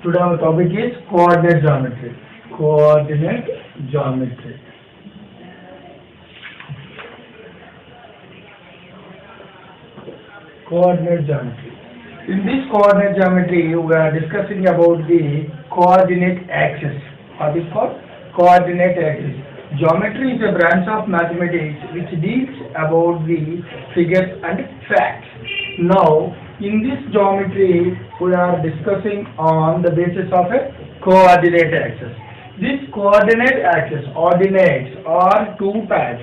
Today our topic is coordinate geometry. Coordinate geometry. Coordinate geometry. In this coordinate geometry, we are discussing about the coordinate axis. What is called coordinate axis? Geometry is a branch of mathematics which deals about the figures and facts. Now, in this geometry, we are discussing on the basis of a coordinate axis. This coordinate axis, ordinates are two types,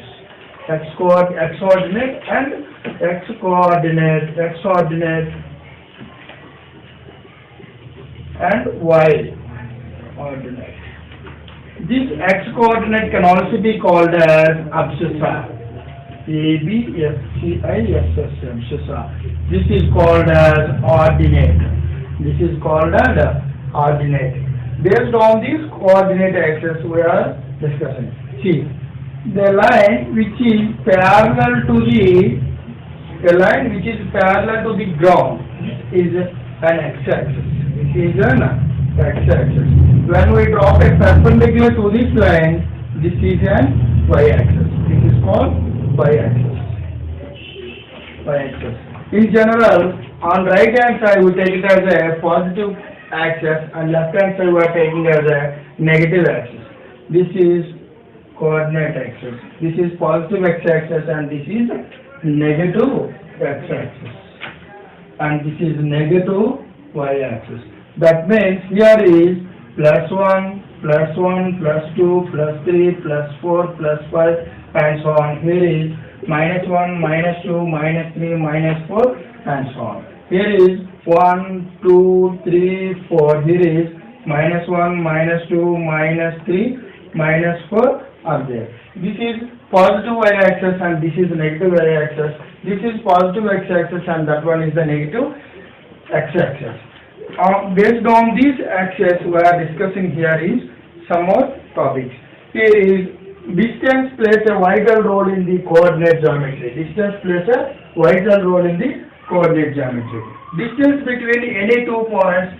x ordinate and x coordinate, and y ordinate. This x coordinate can also be called as abscissa. Abscissa. This is called as ordinate. Based on this coordinate axis, we are discussing. See, the line which is parallel to the ground is an x-axis. When we drop a perpendicular to this line, this is an y-axis. This is called y-axis. In general, on right hand side we take it as a positive axis and left hand side we are taking as a negative axis. This is coordinate axis. This is positive x-axis and this is negative x-axis. And this is negative y-axis. That means here is +1, +1, +2, +3, +4, +5 and so on. Here is -1, -2, -3, -4 and so on. Here is 1, 2, 3, 4. Here is -1, -2, -3, -4 are there. This is positive y-axis and this is negative y-axis. This is positive x-axis and that one is the negative x-axis. Based on this axis we are discussing here is some more topics. Here is distance plays a vital role in the coordinate geometry. Distance between any two points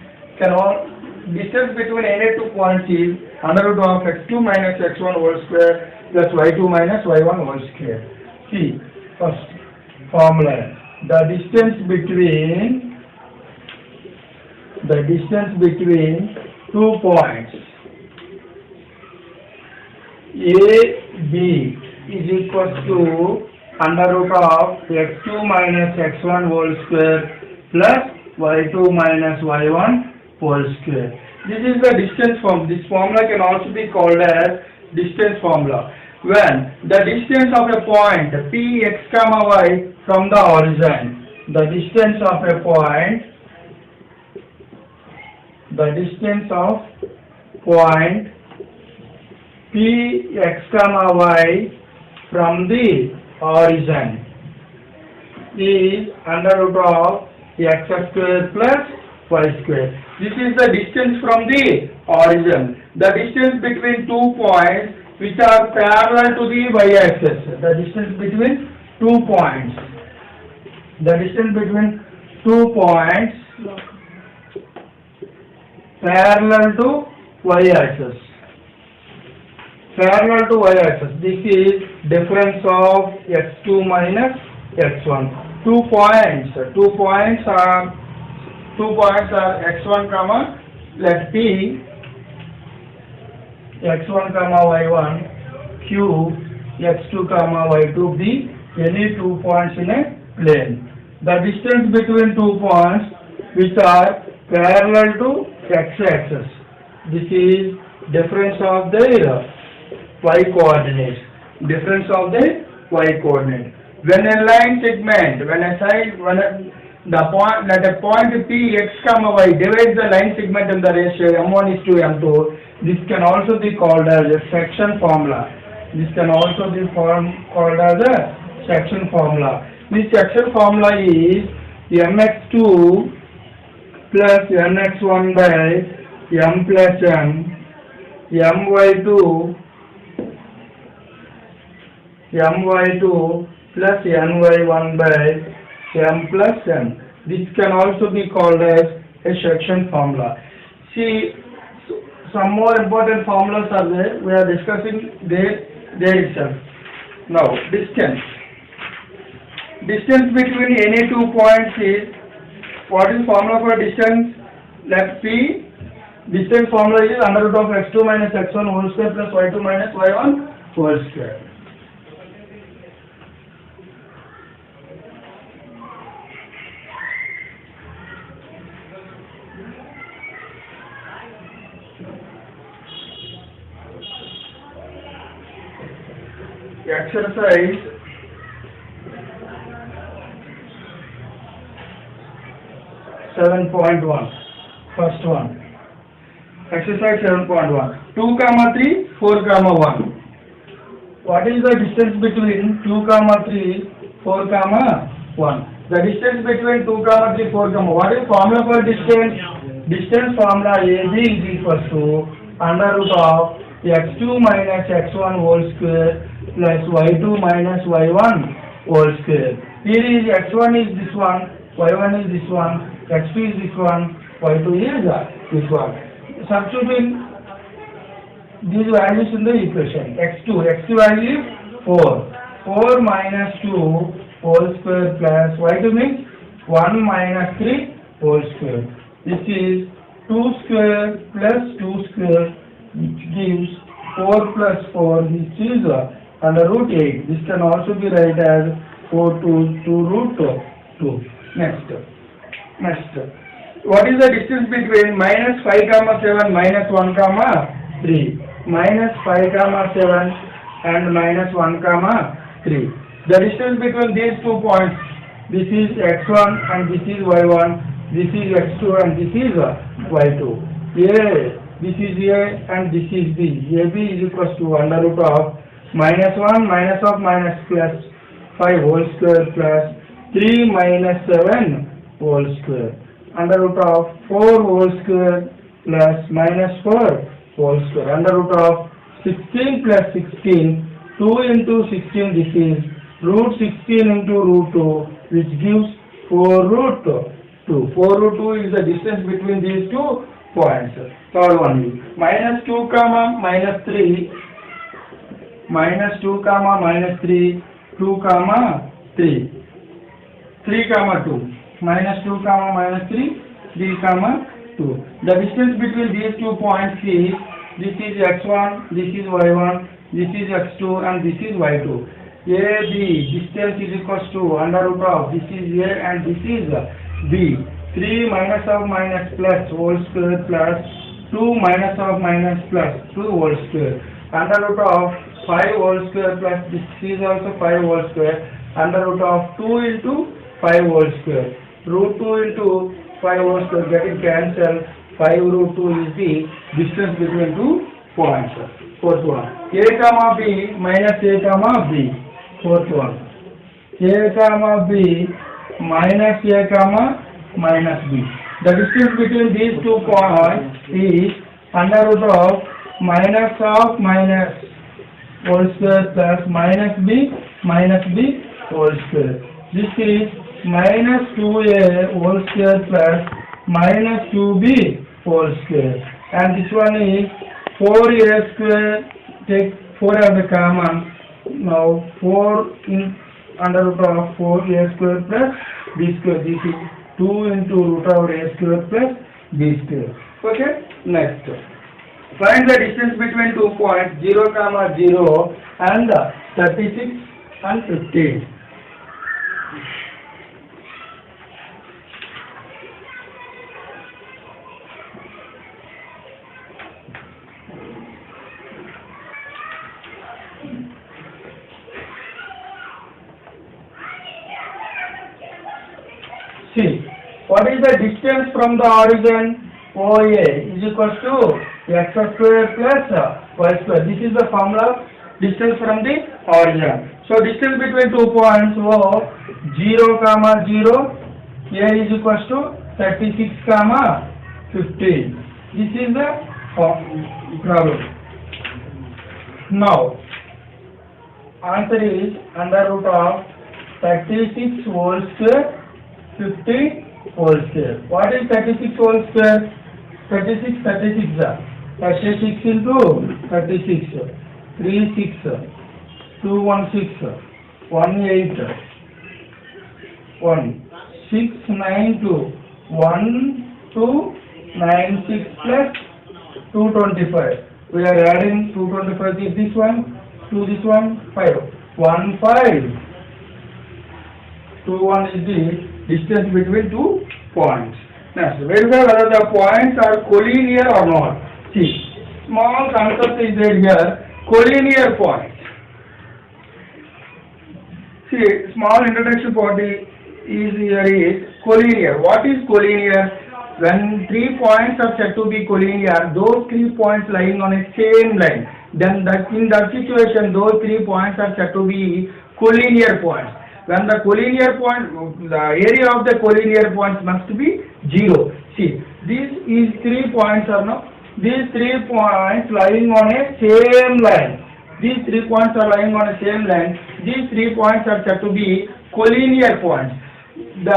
is under root of x2 minus x1 whole square plus y2 minus y1 whole square. See, first formula. The distance between 2 points A, B is equals to under root of x2 minus x1 whole square plus y2 minus y1 whole square. This is the distance formula. This formula can also be called as distance formula. When the distance of a point P x comma y from the origin, the distance of point P x comma y from the origin is under root of x square plus y square. This is the distance from the origin. The distance between 2 points which are parallel to the y-axis. The distance between 2 points parallel to y-axis. This is difference of x2 minus x1. 2 points are x1 comma, let P x1 comma y1, Q x2 comma y2 be any 2 points in a plane. The distance between 2 points which are parallel to x-axis. This is difference of the y coordinate. When a line segment, let a point P x comma y divides the line segment in the ratio m1 is to m2. This can also be called as a section formula. This section formula is mx2 plus nx1 by m plus n, my2 plus ny1 by m plus n. This can also be called as a section formula. See, some more important formulas are there. We are discussing there itself. Now, distance. Distance between any 2 points is, what is formula for distance? Let P. Distance formula is under root of x2 minus x1 whole square plus y2 minus y1 whole square. Exercise 7.1. First one. Exercise 7.1. 2, 3, 4, 1. What is the distance between 2, 3, 4, 1? The distance between 2, 3, 4, 1. What is formula for distance? Distance formula AB is equals to under root of x2 minus x1 whole square plus y2 minus y1 whole square. Here is x1 is this one, y1 is this one, x2 is this one, y2 is this one. Substituting these values in the equation. x2 value is 4 minus 2 whole square plus y2 means 1 minus 3 whole square. This is 2 square plus 2 square, which gives 4 plus 4, which is under root 8. This can also be written as 4 to root 2. Next. What is the distance between minus 5, 7, minus 1, 3? Minus 5, 7 and minus 1, 3. The distance between these 2 points, this is x1 and this is y1, this is x2 and this is y2. This is A and this is B. AB is equals to under root of minus 1 minus of minus plus 5 whole square plus 3 minus 7 whole square. Under root of 4 whole square plus minus 4 whole square. Under root of 16 plus 16, 2 into 16, this is root 16 into root 2, which gives 4 root 2. 4 root 2 is the distance between these 2 points. Third one is minus 2, minus 3, minus 2, minus 3, 2, 3, 3, 2, minus 2, minus 3, 3, 2. The distance between these 2 points is, this is x1, this is y1, this is x2 and this is y2. AB distance is equals to under root of, this is A and this is B. 3 minus of minus plus whole square plus 2 minus of minus plus 2 whole square. Under root of 5 whole square plus this is also 5 whole square. Under root of 2 into 5 whole square. Root 2 into 5 whole square getting cancelled. 5 root 2 is the distance between 2 points. Fourth one. A comma B minus A comma B. Fourth one. A comma B minus A comma minus B. The distance between these 2 points is under root of minus whole square plus minus B whole square. This is minus 2A whole square plus minus 2B whole square. And this one is 4A square, take 4 as a common. Now 4 in under root of 4A square plus B square. This is 2 into root of A square plus B square. Okay, next. Find the distance between 2 points 0, 0 and 36 and 15. See, what is the distance from the origin OA is equals to x square plus y square. This is the formula, distance from the origin. So distance between 2 points O 0, 0, A is equals to 36, 15. This is the problem. Now, answer is under root of 36 whole square 50 whole square. What is 36 whole square? 36, 36 into 36, 36, 216, 18, 1692, 1296 plus 225. We are adding 225 to this one, to this one, 5. 1, 5. 2, 1 is the distance between 2 points. Next, verify whether the points are collinear or not. See, small concept is there here, collinear points. See, small introduction for the is here is collinear. What is collinear? When 3 points are said to be collinear, those 3 points lying on a same line, then in that situation, those 3 points are said to be collinear points. When the collinear point, the area of the collinear points must be 0. See, these 3 points are now, these 3 points lying on a same line. These 3 points are lying on a same line. These 3 points are said to be collinear points. The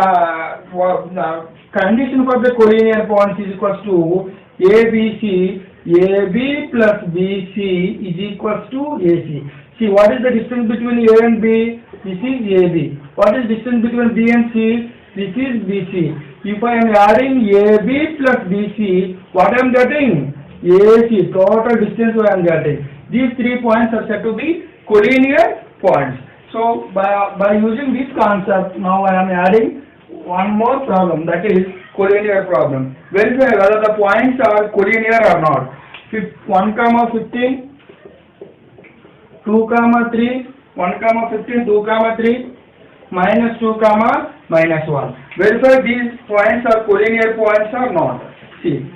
condition for the collinear points is equals to ABC, AB plus BC is equals to AC. See, what is the distance between A and B? This is AB. What is distance between B and C? This is BC. If I am adding AB plus BC, what I am getting? AC, total distance I am getting. These 3 points are said to be collinear points. So, by using this concept, now I am adding one more problem, that is collinear problem. Verify whether the points are collinear or not. 1, 15, 2, 3, 1, 15, 2, 3, minus 2, minus 1. Verify these points are collinear points or not. See,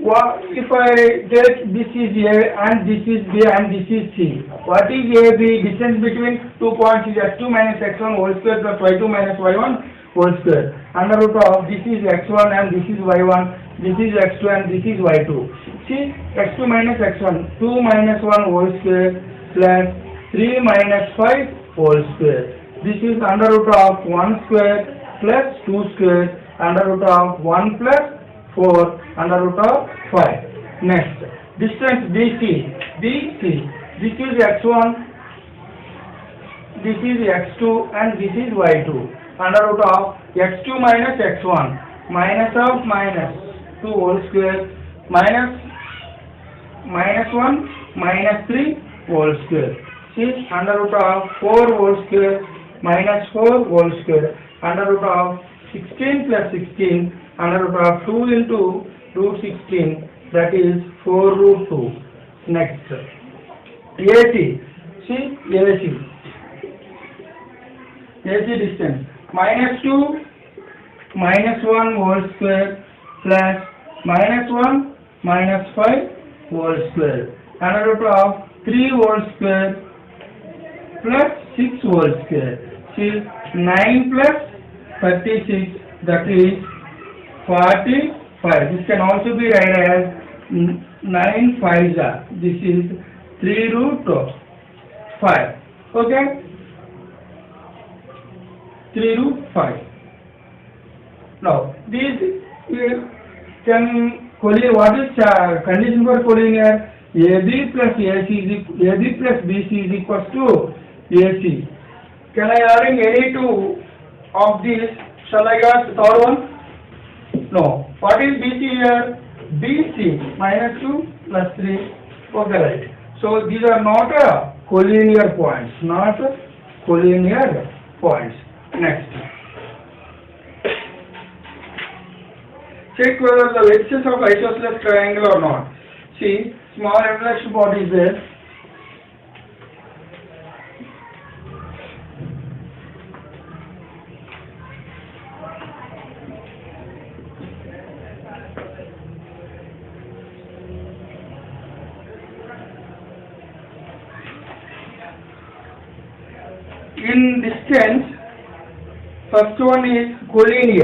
if I take this is A and this is B and this is C. What is AB? Distance between 2 points is x2 minus x1 whole square plus y2 minus y1 whole square. Under root of this is x1 and this is y1, this is x2 and this is y2. See, x2 minus x1, 2 minus 1 whole square plus 3 minus 5 whole square. This is under root of 1 square plus 2 square under root of 1 plus 4 under root of 5. Next, distance BC. This is x1, this is x2 and this is y2. Under root of x2 minus x1 minus of minus 2 whole square minus 1 minus 3 whole square. See, under root of 4 whole square minus 4 whole square under root of 16 plus 16 under root of 2 into root 16, that is 4 root 2. Next, AC. See, AC distance. Minus 2 minus 1 whole square plus minus 1 minus 5 whole square under root of 3 whole square plus 6 whole square. See, 9 plus 36, that is 45. This can also be written as 9 5s. This is 3 root 5. Okay? 3 root 5. Now, this can collinear. What is condition for collinear? AB plus BC is equals to AC. Can I add in any two of these? Shall I get third one? No. What is BC here? BC minus 2 plus 3. Okay, right. So these are not collinear points. Not collinear points. Next. Check whether the vertices of isosceles triangle or not. See, small introduction part is there. In distance, first one is collinear.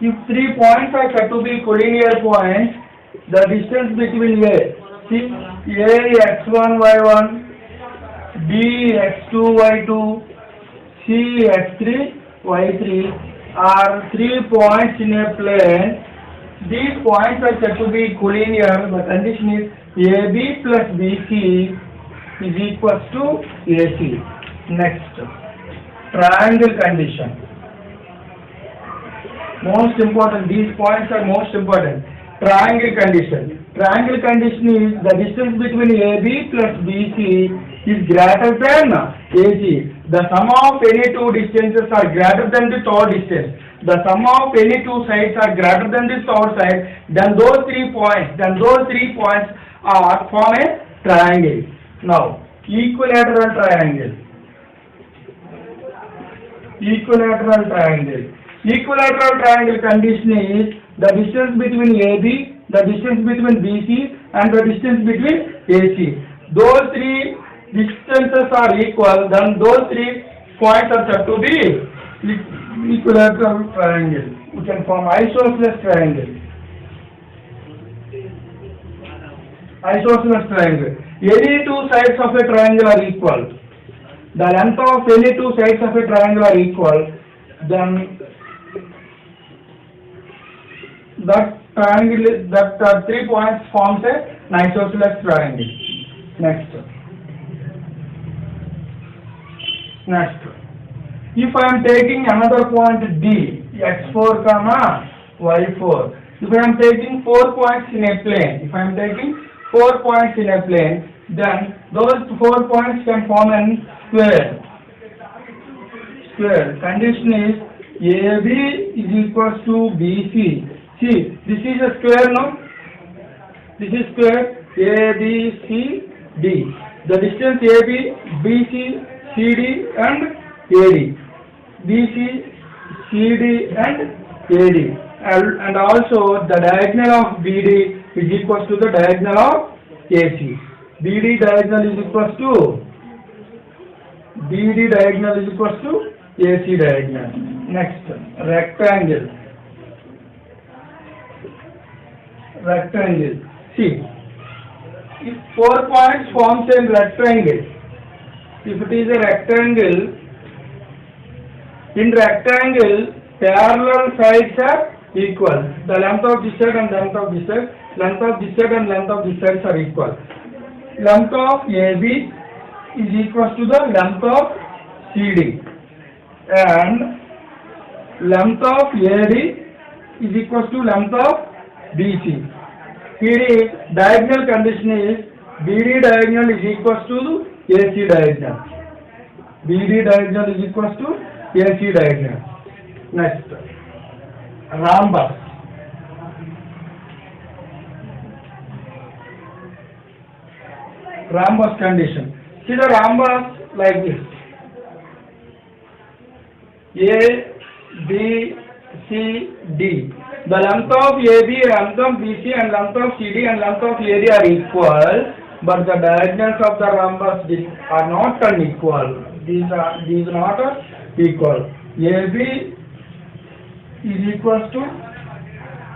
If 3 points are said to be collinear points, the distance between A, see, A x1 y1, B x2 y2, C x3 Y3 are 3 points in a plane. These points are said to be collinear. The condition is AB plus BC is equals to AC. Next, triangle condition. Most important, these points are most important. Triangle condition. Triangle condition is the distance between AB plus BC is greater than AC. The sum of any two distances are greater than the third distance. The sum of any two sides are greater than the third side. Then those 3 points are form a triangle. Now, equilateral triangle. Equilateral triangle. Equilateral triangle condition is the distance between AB, the distance between BC, and the distance between AC. Those 3 distances are equal, then those 3 points are said to be equilateral triangle. We can form isosceles triangle. Isosceles triangle. Any two sides of a triangle are equal. The length of any two sides of a triangle are equal. Then that triangle, that 3 points forms an isosceles triangle. Next. If I am taking another point D, x4 comma y4. If I am taking 4 points in a plane, then those 4 points can form a square. Condition is AB is equals to BC. See, this is a square, no? This is square ABCD. The distance AB, BC, CD and AD. BC, CD and AD. And also the diagonal of BD is equals to the diagonal of AC. BD diagonal is equals to AC diagonal. Next, rectangle. See, if 4 points forms a rectangle, if it is a rectangle, in rectangle, parallel sides are equal. The length of this side and length of this side, length of this side and length of this side are equal. Length of AB is equal to the length of CD, and length of AD is equal to length of BC. Here diagonal condition is BD diagonal is equal to AC diagonal. BD diagonal is equal to AC diagonal. Next, rhombus. Rhombus condition. See the rhombus like this. A, B, C, D. The length of AB, length of BC, and length of CD and length of AD are equal, but the diagonals of the rhombus are not unequal. These are not equal. AB is equals to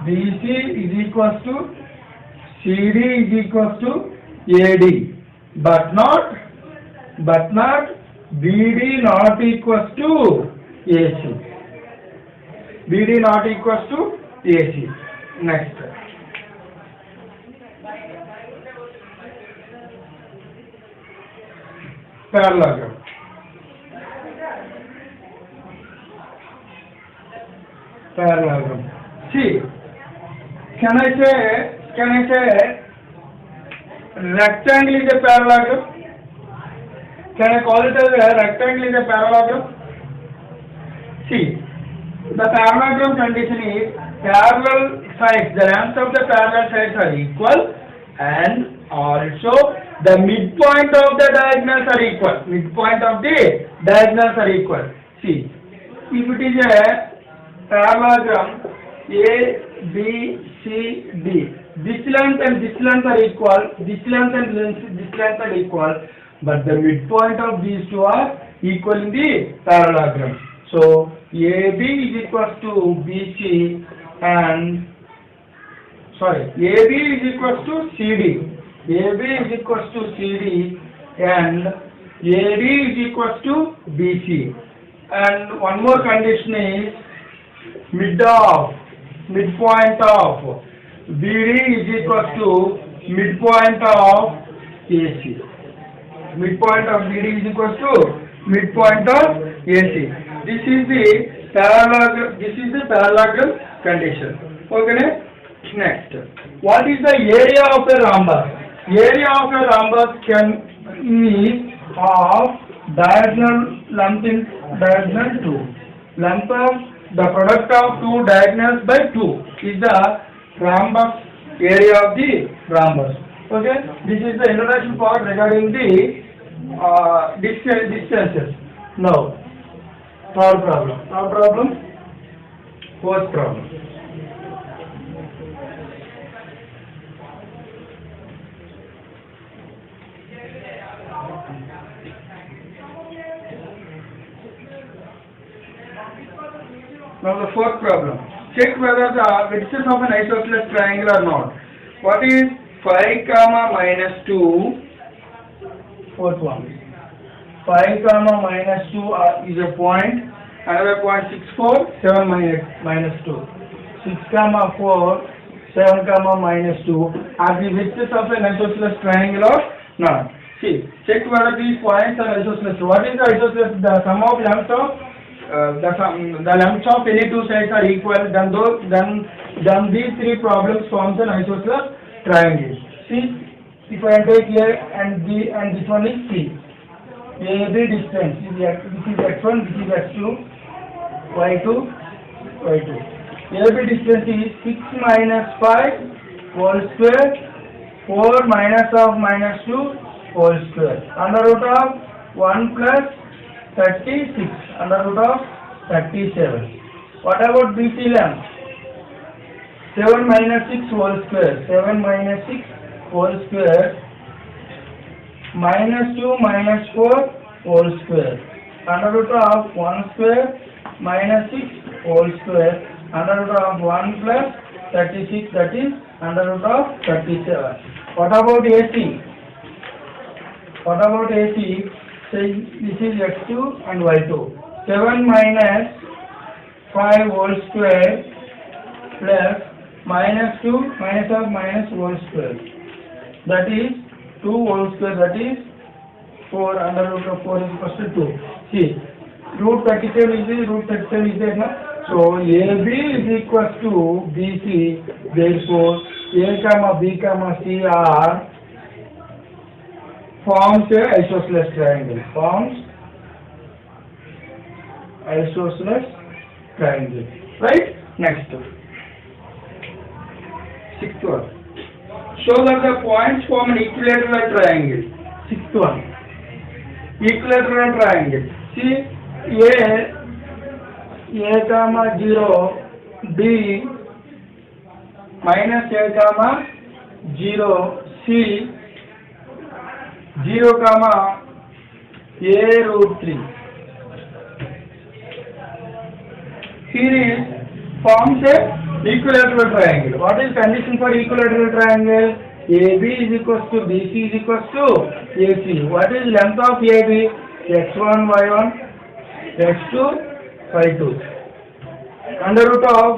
BC is equals to CD is equals to AD, but not BD not equals to AC. BD not equals to AC. Next. Parallelogram. See, can I say rectangle is a parallelogram? Can I call it as a rectangle is a parallelogram? See, the parallelogram condition is parallel sides, the length of the parallel sides are equal, and also the midpoint of the diagonals are equal. Midpoint of the diagonals are equal. See, if it is a parallelogram A, B, C, D, this length and this length are equal, this length and this length are equal, but the midpoint of these two are equal in the parallelogram. So AB is equals to BC and AB is equals to CD. AB is equals to CD and AD is equals to BC. and one more condition is midpoint of BD is equal to midpoint of AC. Midpoint of BD is equal to midpoint of AC. This is the parallelogram condition. Okay. Next, what is the area of a rhombus? Area of a rhombus can be of diagonal length in diagonal 2. Length of the product of two diagonals by 2 is the rhombus area of the rhombus. Okay, this is the introduction part regarding the distances. Now, third problem, fourth problem. Now the fourth problem. Check whether the vertices of an isosceles triangle or not. What is 5 comma minus 2? Fourth one. 5 comma minus 2 is a point. Another point 6, 4, 7 minus 2. 6 comma 4, 7 comma minus 2 are the vertices of an isosceles triangle or not. See, check whether these points are isosceles. What is the isosceles? The sum of lengths of the lengths of any two sides are equal, then these three problems forms an isosceles triangle. See, if I take A and B and this one is C. A, B distance, this is x1, this is x2, y2, y2. A, B distance is 6 minus 5 whole square, 4 minus of minus 2 whole square, under root of 1 plus 36, under root of 37. What about BC length? 7 minus 6 whole square, 7 minus 6 whole square, minus 2 minus 4 whole square, under root of 1 square, minus 6 whole square, under root of 1 plus 36, that is under root of 37. What about AC? What about AC? Say this is x2 and y2. 7 minus 5 whole square plus minus 2 minus of minus whole square. That is 2 whole square, that is 4, under root of 4 is equal to 2. See, root 37 is there now. So AB is equal to BC, therefore A comma B comma C are forms a isosceles triangle. Forms isosceles triangle. Right? Next. Sixth one. Show that the points form an equilateral triangle. Sixth one. Equilateral triangle. See, A comma 0, B minus A comma 0, C 0 comma A root 3. Here is forms a equilateral triangle. What is condition for equilateral triangle? AB is equals to BC is equals to AC. What is length of AB? x1, y1, x2, y2. Under root of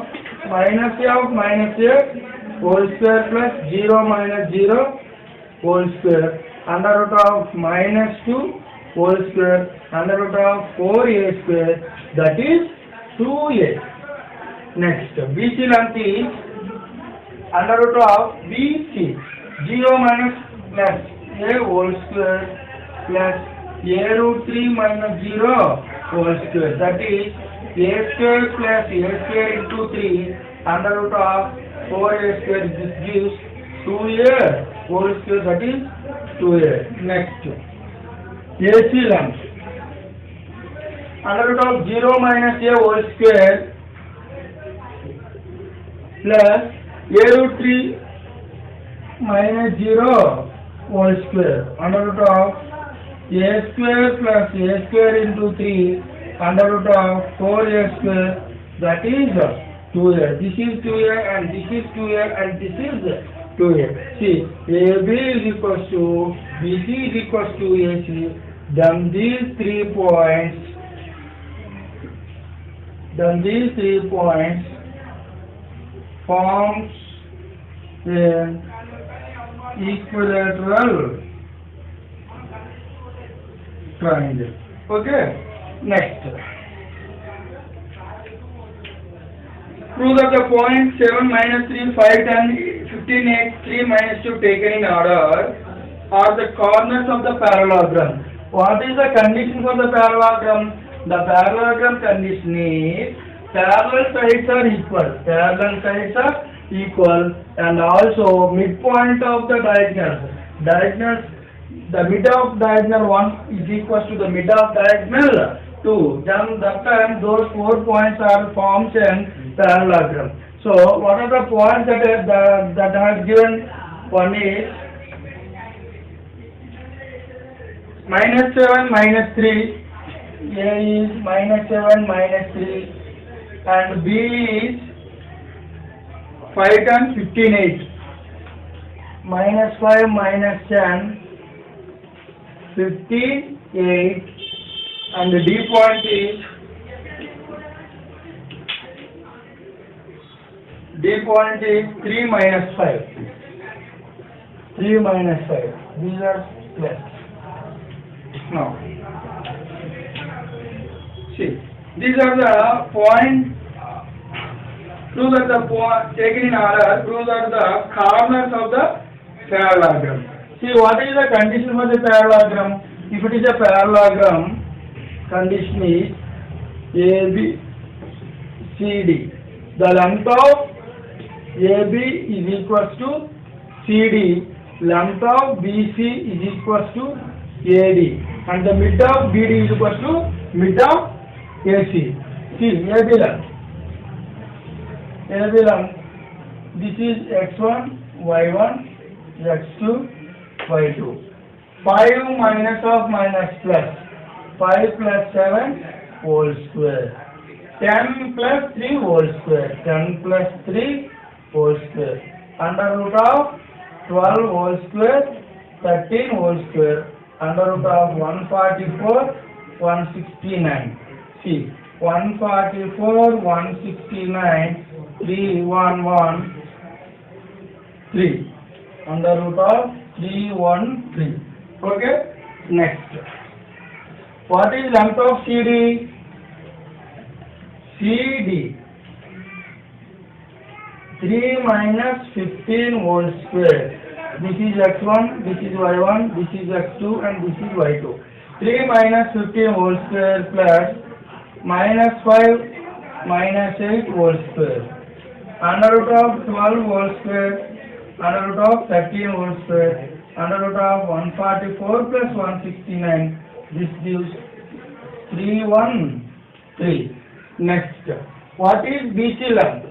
minus A whole square plus 0 minus 0 whole square. Under root of minus 2 whole square, under root of 4a square, that is 2a. Next, BC length is under root of BC, 0 minus plus a whole square plus a root 3 minus 0 whole square, that is a square plus a square into 3 under root of 4a square. This gives 2a whole square, that is 2a. Next, AC length under root of 0 minus a whole square plus a root 3 minus 0 whole square under root of a square plus a square into 3 under root of 4a square, that is 2a. This is 2a and this is 2a and this is 2a. See, AB is equals to BC is equals to AC. Then these 3 points then these 3 points forms an equilateral triangle. Okay. Next. Prove that the points 7, -3, 5, 10, 15, 8, 3, -2 taken in order are the corners of the parallelogram. What is the condition for the parallelogram? The parallelogram condition is parallel sides are equal. Parallel sides are equal, and also midpoint of the diagonals. Diagonals, the mid of diagonal 1 is equal to the mid of diagonal 2. Then that time those 4 points are forms in parallelogram. So what are the points that are given? One is -7, -3. A is -7, -3, and B is 5, 10, 15, 8. -5, -10, 15, 8, and the D point is 3, -5. 3, -5. These are plus. Now, see, these are the points. Prove that the point taken in order. Prove that the corners of the parallelogram. See, what is the condition for the parallelogram? If it is a parallelogram, condition is AB, CD. The length of AB is equal to CD. Length of BC is equal to AD, and the mid of BD is equal to mid of AC. See, AB length. AB length. This is x1, y1, x2, y2. 5 minus of minus plus. 5 plus 7 whole square. 10 plus 3 whole square. 10 plus 3 whole square. Under root of 12 whole square. 13 whole square. Under root of 144, 169. See, 144, 169, 311, 3. Under root of 313. Okay? Next. What is length of CD? CD. 3 minus 15 whole square. This is x1, this is y1, this is x2, and this is y2. 3 minus 15 whole square plus minus 5 minus 8 whole square. Under root of 12 whole square. Under root of 13 whole square. Under root of 144 plus 169. This gives 313. Next. What is BC length?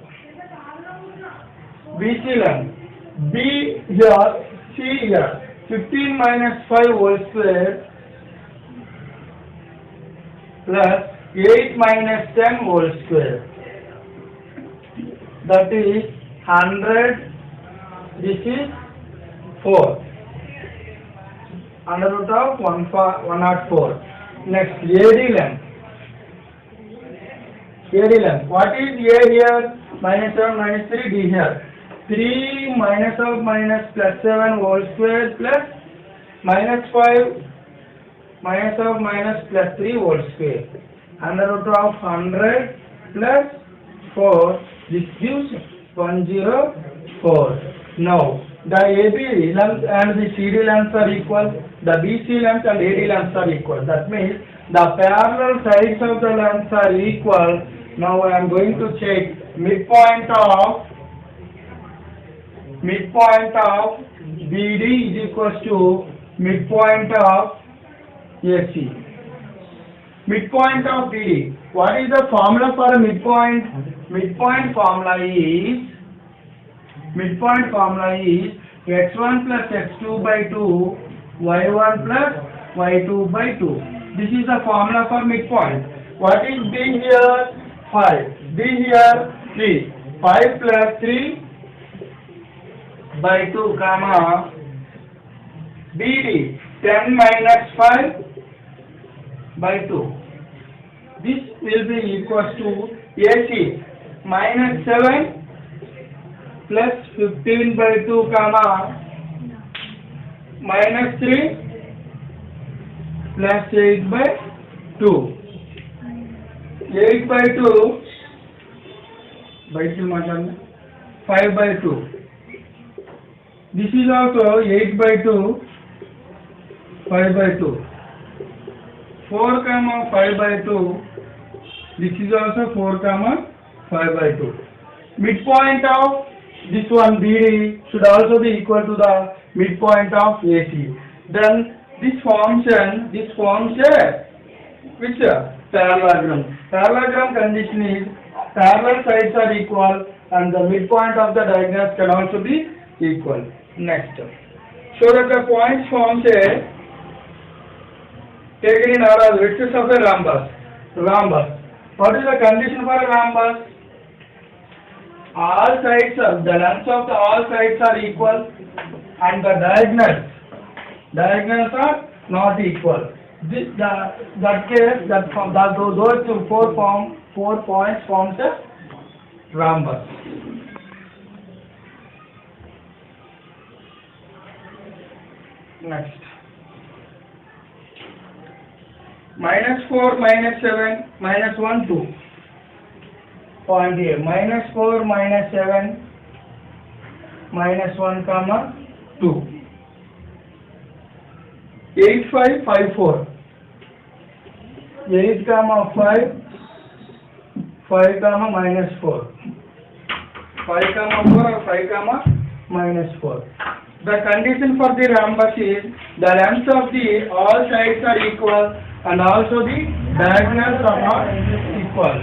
BC length. B here, C here. 15 minus 5 whole square plus 8 minus 10 whole square. That is 100. This is 4. Under root of 104. Next, AD length. AD length. What is A here? Minus 7, minus 3, D here. 3 minus of minus plus 7 whole square plus minus 5 minus of minus plus 3 whole square. Under root of 100 plus 4. This gives 104. Now, the AB length and the CD lengths are equal. The BC length and AD lengths are equal. That means the parallel sides of the lengths are equal. Now I am going to check midpoint of BD is equal to midpoint of AC. Midpoint of BD. What is the formula for a midpoint? Midpoint formula is x1 plus x2 by 2, y1 plus y2 by 2. This is the formula for midpoint. What is B here? 5. B here 3. 5 plus 3 by 2 comma BD 10 minus 5 by 2. This will be equals to AC minus 7 plus 15 by 2 comma minus 3 plus 8 by 2. 8 by 2 by 2 5 by 2. This is also 8 by 2 5 by 2. 4 comma 5 by 2. This is also 4 comma 5 by 2. Midpoint of this one BD should also be equal to the midpoint of AC. Then this forms a which parallelogram. Parallelogram condition is parallel sides are equal and the midpoint of the diagonals can also be equal. Next, so that the points forms a taken in order vertices of a rhombus. What is the condition for a rhombus? All sides of the lengths of the all sides are equal and the diagonals are not equal. That case those four points forms a rhombus. Next, -4 -7 -1 2. Point A, -4 -7 -1 comma 2. 8 5 5 4. 8 comma 5 5 comma -4. 5 comma 4 or 5 comma -4. The condition for the rhombus is the lengths of the all sides are equal and also the diagonals are not equal.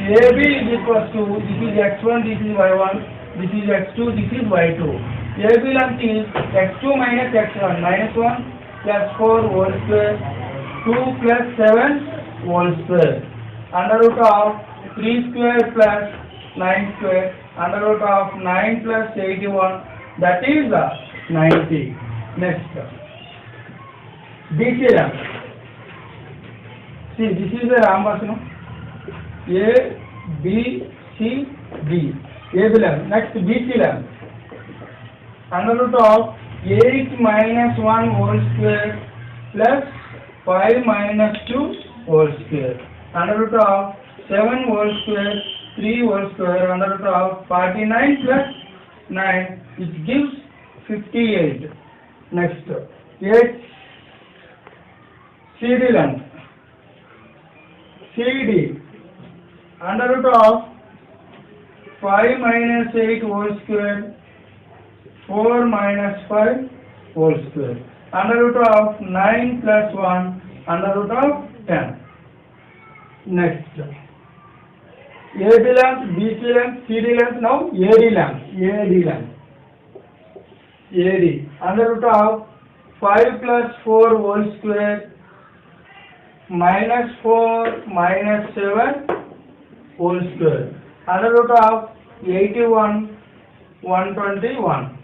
AB is equals to, this is x1, this is y1, this is x2, this is y2. AB length is x2 minus x1, -1 plus 4 whole square, 2 plus 7 whole square, under root of 3 square plus 9 square, under root of 9 plus 81, that is 90. Next, BC length. See, this is the rhombus, no? A, B, C, D. AB length. Next, BC length. Under root of 8 minus 1 whole square plus 5 minus 2 whole square. Under root of 7 whole square, 3 whole square, under root of 49 plus 9, which gives 58. Next, 8 CD length. CD under root of 5 minus 8 whole square, 4 minus 5 whole square, under root of 9 plus 1, under root of 10. Next, AB length, BC length, CD length, now AD length. AD under root of 5 plus 4 whole square minus 4 minus 7 whole square, under root of 81 121.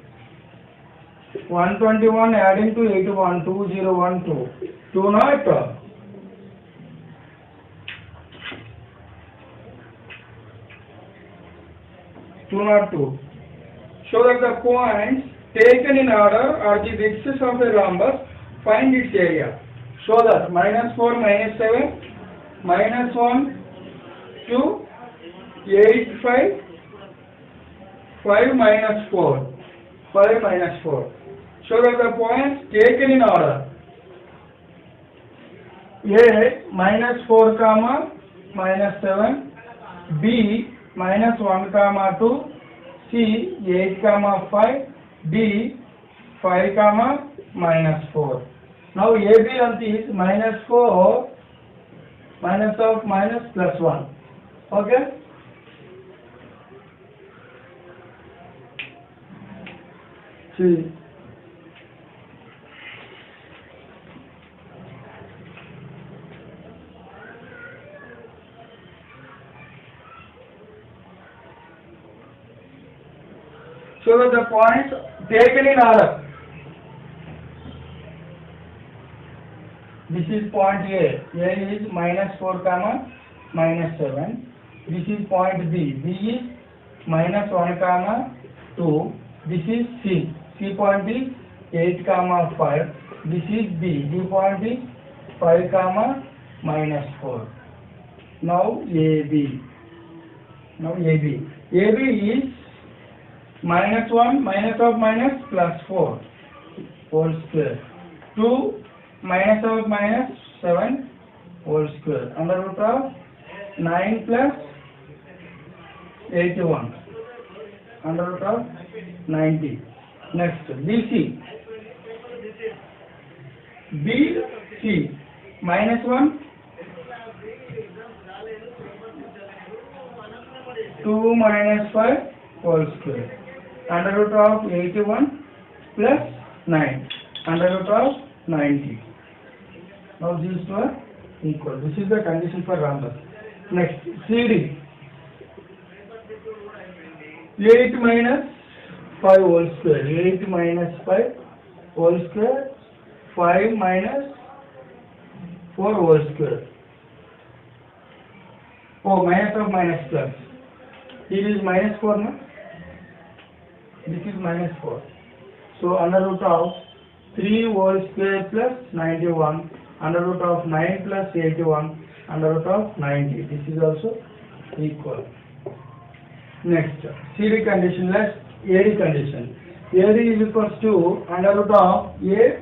121 adding to 81 2012 202. Show that the points taken in order are the vertices of a rhombus. Find its area. Show that -4 -7 -1 2 8 5 5 minus 4 5 minus 4. Show that the points taken in order. A -4 comma -7, B -1 comma 2, C 8 comma 5, D 5 comma -4. Now AB length is -4 minus of minus plus 1. Okay? See. So that the points taken in order. This is point A. A is -4 comma minus 7. This is point B. B is minus 1 comma 2. This is C. C point is 8 comma 5. This is B. B point is 5 comma minus 4. Now AB. Now AB. AB is minus 1 minus of minus plus 4 whole square. 2 minus of minus 7 whole square. Under root of 9 plus 81. Under root of 90. Next, BC. BC minus 1 2 minus 5 whole square. Under root of 81 plus 9. Under root of 90. Now these two are equal. This is the condition for rhombus. Next, CD. 8 minus 5 whole square. 8 minus 5 whole square. 5 minus 4 whole square. Oh, minus of minus plus. Here is minus 4 now. This is minus 4. So under root of 3 whole square plus 91. Under root of 9 plus 81. Under root of 90. This is also equal. Next, CD condition, let's AD condition. AD is equals to under root of DA.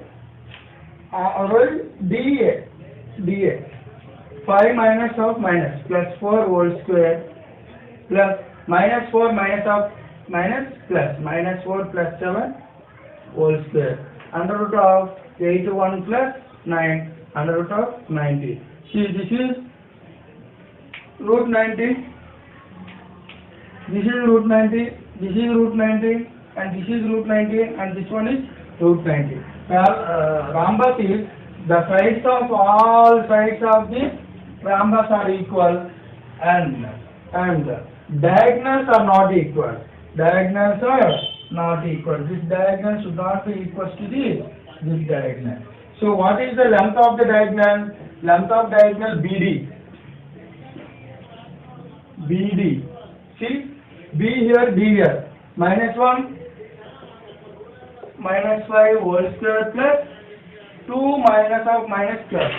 5 minus of minus plus 4 whole square plus minus 4 minus of minus plus minus 4 plus 7 whole square. Under root of 81 plus 9 under root of 90. See, this is root 90. This is root 90, this is root 90, and this is root 90, and this one is root 90. Rhombus is the sides of all sides of the rhombus are equal, and diagonals are not equal. Diagonals are not equal. This diagonal should not be equal to this diagonal. So what is the length of the diagonal? Length of diagonal BD. BD. See? B here, D here. Minus 1, minus 5 whole square plus 2 minus of minus plus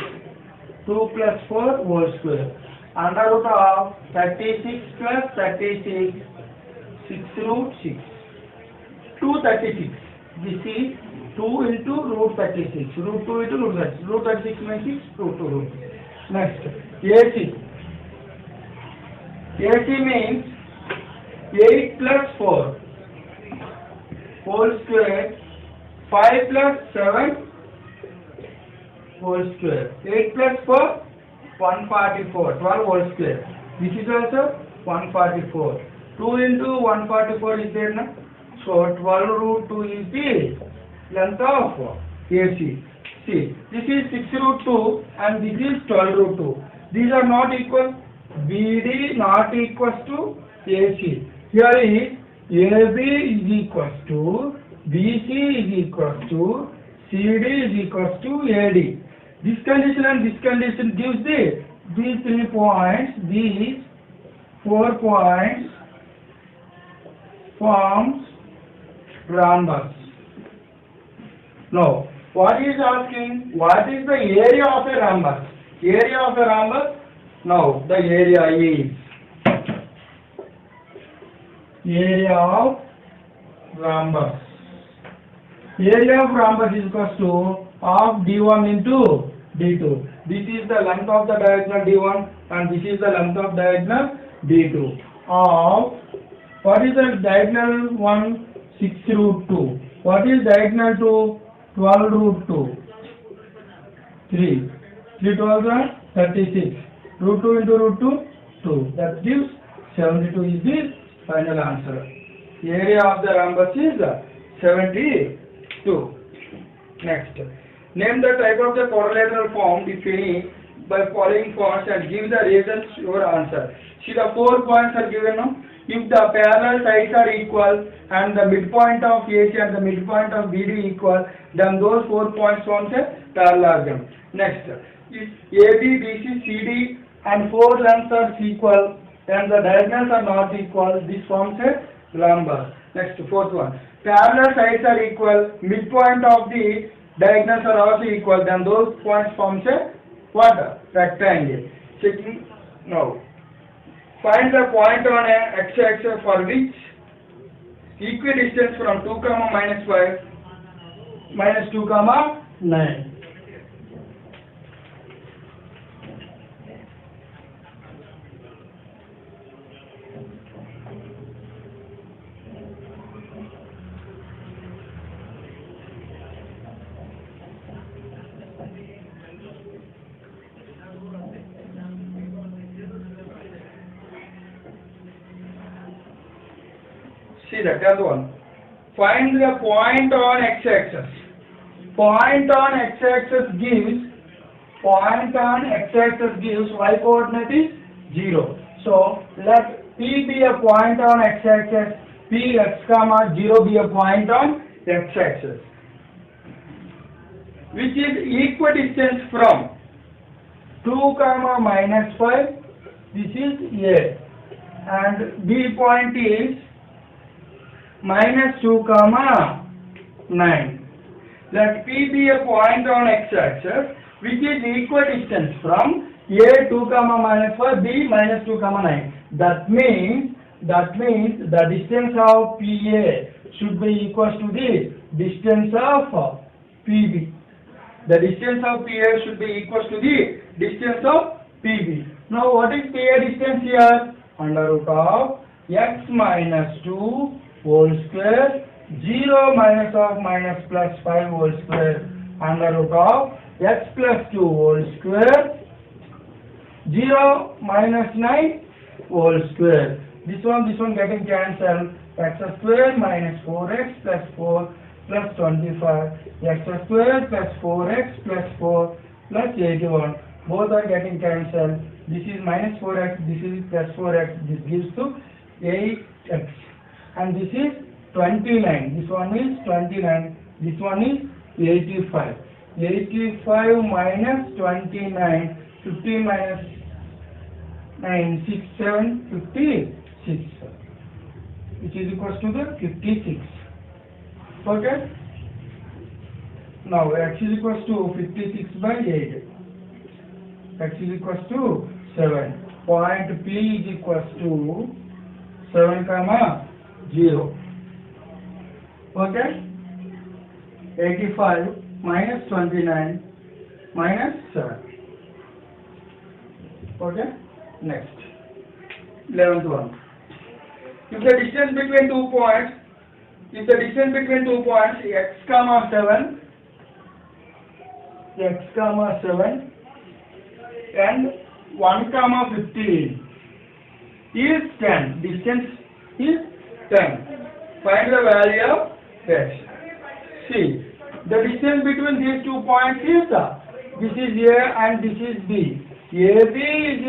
2 plus 4 whole square. Under root of 36 plus 36, 6 root 6. 236. This is 2 into root 36. Root 2 into root 36. Root 36 means 6, root 2 root. Next, AC. AC means 8 plus 4 whole square, 5 plus 7 whole square. 8 plus 4, 144, 12 whole square. This is also 144. 2 into 144 is there now. So 12 root 2 is the length of AC. See, this is 6 root 2 and this is 12 root 2. These are not equal. BD not equals to AC. Here is AB is equals to BC is equals to CD is equals to AD. This condition and this condition gives these 3 points, these 4 points forms rhombus. Now, what is asking? What is the area of a rhombus? Area of a rhombus? Now, the area is area of rhombus. Area of rhombus is equals to half D1 into D2. This is the length of the diagonal D1 and this is the length of diagonal D2. Of what is the diagonal 1? 6 root 2. What is diagonal 2? 12 root 2. 3. 3 12 are 36. Root 2 into root 2, 2. That gives 72 is the final answer. Area of the rhombus is 72. Next. Name the type of the quadrilateral formed, if any, by following points and give the reasons your answer. See, the 4 points are given now. If the parallel sides are equal and the midpoint of AC and the midpoint of BD equal, then those 4 points forms a parallelogram. Next, if AB, BC, CD and four lengths are equal and the diagonals are not equal, this forms a rhombus. Next, fourth one. Parallel sides are equal, midpoint of the diagonals are also equal, then those points forms a what? Rectangle. Checking now. Find the point on a x-axis for which equidistance from 2, minus 5 minus 2, 9. See that, the other one. Find the point on x-axis. Point on x-axis gives y coordinate is 0. So let P be a point on x-axis, P x comma 0 be a point on x-axis, which is equidistant from 2, minus 5. This is A, and B point is minus 2, 9. Let P be a point on x-axis which is equidistant from A 2, minus 5, B minus 2, 9. That means the distance of PA should be equal to the distance of PB. The distance of PA should be equal to the distance of PB. Now what is PA distance here? Under root of x minus 2 whole square, 0 minus of minus plus 5 whole square, under root of x plus 2 whole square, 0 minus 9 whole square. This one getting cancelled. X square minus 4x plus 4 plus 25, x square plus 4x plus 4 plus 81. Both are getting cancelled. This is minus 4x, this is plus 4x. This gives to 8x. And this is 29. This one is 29. This one is 85. 85 minus 29. 15 minus 9. 6, 7, 56. Which is equal to the 56. Okay? Now x is equal to 56 by 8. X is equal to 7. Point P is equal to 7, 0. Okay? 85 minus 29 minus 7. Okay? Next. 11th one. If the distance between 2 points, x comma 7, and 1 comma 15 is 10. Distance is 10. Find the value of x. See, the distance between these 2 points is this is A and this is B. AB is